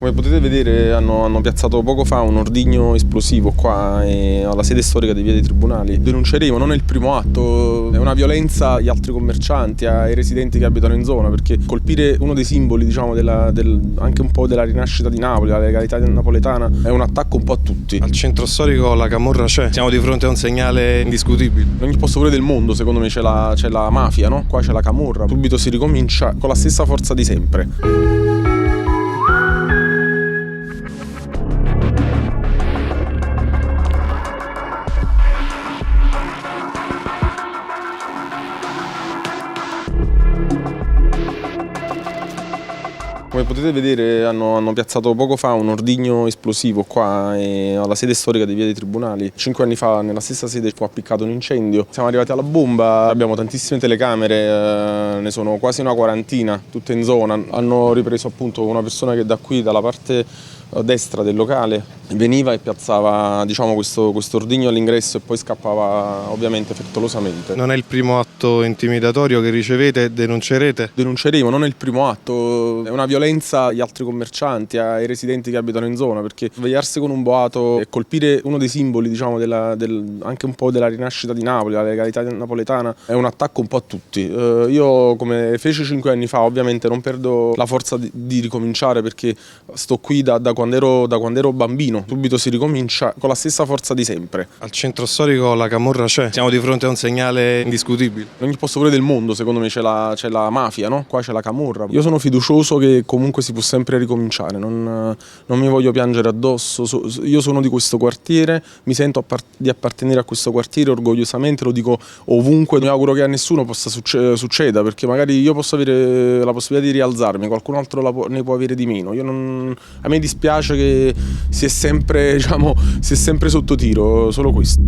Come potete vedere hanno piazzato poco fa un ordigno esplosivo qua alla sede storica di Via dei Tribunali. Denunceremo, non è il primo atto, è una violenza agli altri commercianti, ai residenti che abitano in zona, perché colpire uno dei simboli, diciamo, anche un po' della rinascita di Napoli, la legalità napoletana, è un attacco un po' a tutti. Al centro storico la camorra c'è, siamo di fronte a un segnale indiscutibile. In ogni posto pure del mondo, secondo me, c'è la mafia, no? Qua c'è la camorra. Subito si ricomincia con la stessa forza di sempre. Come potete vedere hanno piazzato poco fa un ordigno esplosivo qua alla sede storica di Via dei Tribunali. 5 anni fa nella stessa sede fu appiccato un incendio. Siamo arrivati alla bomba, abbiamo tantissime telecamere, ne sono quasi una quarantina, tutte in zona. Hanno ripreso appunto una persona che da qui, dalla parte destra del locale, veniva e piazzava, diciamo, questo ordigno all'ingresso e poi scappava ovviamente frettolosamente. Non è il primo atto intimidatorio che ricevete, denuncerete? Denunceremo, non è il primo atto, è una violenza agli altri commercianti, ai residenti che abitano in zona, perché svegliarsi con un boato e colpire uno dei simboli, diciamo, anche un po' della rinascita di Napoli, la legalità napoletana, è un attacco un po' a tutti. Io, come feci 5 anni fa, ovviamente non perdo la forza di ricominciare, perché sto qui da quando ero bambino. Subito si ricomincia con la stessa forza di sempre. Al centro storico la camorra c'è, siamo di fronte a un segnale indiscutibile. In ogni posto pure del mondo, secondo me, c'è la mafia, no? Qua c'è la camorra. Io sono fiducioso che comunque si può sempre ricominciare, non mi voglio piangere addosso. Io sono di questo quartiere, mi sento di appartenere a questo quartiere orgogliosamente, lo dico ovunque. Mi auguro che a nessuno possa succeda, perché magari io posso avere la possibilità di rialzarmi, qualcun altro ne può avere di meno. A me dispiace che si è sempre sotto tiro, solo questo.